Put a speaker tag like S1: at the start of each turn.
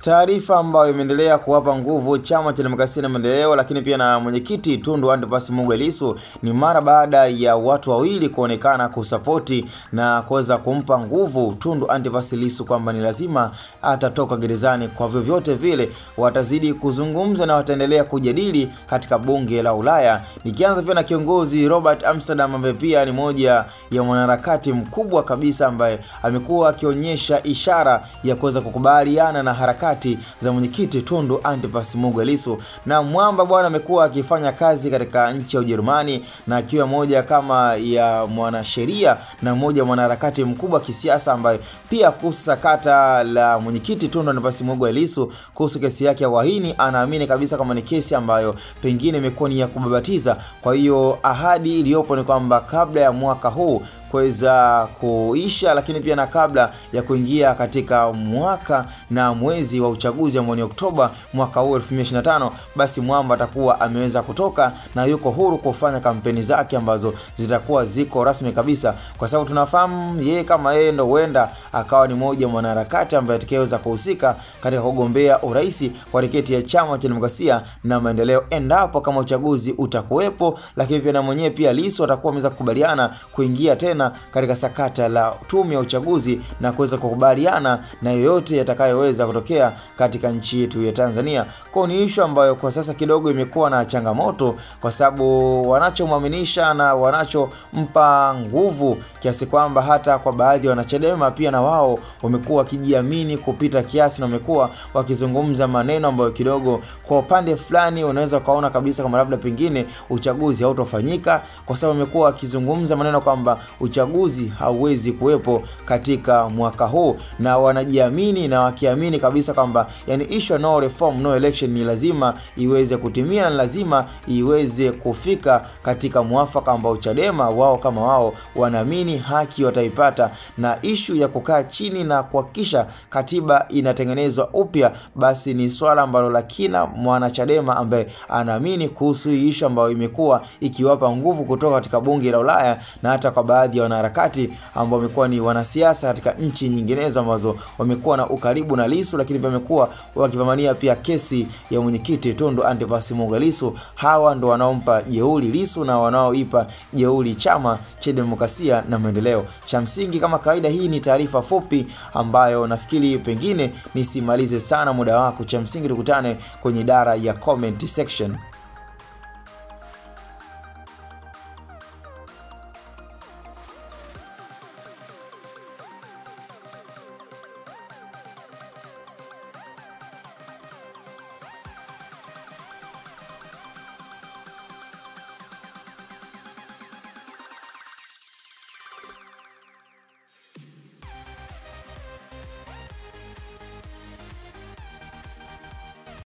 S1: Taarifa ambayo imeendelea kuwapa nguvu chama cha demokrasia na maendeleo lakini pia na mwenyekiti Tundu Antipas Lissu ni mara baada ya watu wawili kuonekana kusapoti na kuweza kumpa nguvu Tundu Antipas Lissu kwamba ni lazima atatoka gerezani kwa vyovyote vile. Watazidi kuzungumza na wataendelea kujadili katika bunge la Ulaya. Nikianza pia na kiongozi Robert Amsterdam ambaye pia ni moja ya mwanaharakati mkubwa kabisa ambaye amekuwa akionyesha ishara ya kuweza kukubaliana na harakati za mwenyekiti Tundu Antipas Lissu. Na mwamba bwana amekuwa akifanya kazi katika nchi ya Ujerumani na akiwa moja kama ya mwanasheria na moja mwanaharakati mkubwa kisiasa ambaye pia kuhusu sakata la mwenyekiti Tundu Antipas Lissu kuhusu kesi yake ya uhaini anaamini kabisa kama ni kesi ambayo pengine imekuwa ni ya kubabatiza. Kwa hiyo ahadi iliyopo ni kwamba kabla ya mwaka huu kuweza kuisha lakini pia na kabla ya kuingia katika mwaka na mwezi wa uchaguzi wa mwezi Oktoba mwaka huu 2025 basi mwamba atakuwa ameweza kutoka na yuko huru kufanya kampeni zake ambazo zitakuwa ziko rasmi kabisa, kwa sababu tunafahamu yeye kama yeye ndo huenda akawa ni moja mwanaharakati ambaye atakayeweza kuhusika katika kugombea urais kwa tiketi ya chama cha demokrasia na maendeleo endapo kama uchaguzi utakuwepo. Lakini pia na mwenyewe pia Lissu atakuwa ameweza kukubaliana kuingia tena katika sakata la tume ya uchaguzi na kuweza kukubaliana na yoyote yatakayoweza kutokea katika nchi yetu ya Tanzania. Kwa ni issue ambayo kwa sasa kidogo imekuwa na changamoto, kwa sababu wanachomwaminisha na wanachompa nguvu kiasi kwamba hata kwa baadhi ya wanachadema pia na wao wamekuwa wakijiamini kupita kiasi na wamekuwa wakizungumza maneno ambayo kidogo kwa upande fulani unaweza kaona kabisa kama labda pengine uchaguzi hautofanyika, kwa sababu wamekuwa wakizungumza maneno kwamba uchaguzi hauwezi kuwepo katika mwaka huu, na wanajiamini na wakiamini kabisa kwamba yani issue no reform no election ni lazima iweze kutimia na lazima iweze kufika katika mwafaka ambao Chadema wao kama wao wanaamini haki wataipata. Na issue ya kukaa chini na kuhakikisha katiba inatengenezwa upya basi ni swala ambalo la kina mwana Chadema ambaye anaamini kuhusu hii issue ambayo imekuwa ikiwapa nguvu kutoka katika bunge la Ulaya na hata kwa baadhi ya wanaharakati ambao wamekuwa ni wanasiasa katika nchi nyinginezo ambazo wamekuwa na ukaribu na Lissu, lakini pia wamekuwa wakipambania pia kesi ya mwenyekiti Tundu Antipas Lissu. Hawa ndo wanaompa jeuri Lissu na wanaoipa jeuri chama cha demokrasia na maendeleo. Cha msingi kama kawaida, hii ni taarifa fupi ambayo nafikiri pengine nisimalize sana muda wako. Cha msingi tukutane kwenye idara ya comment section.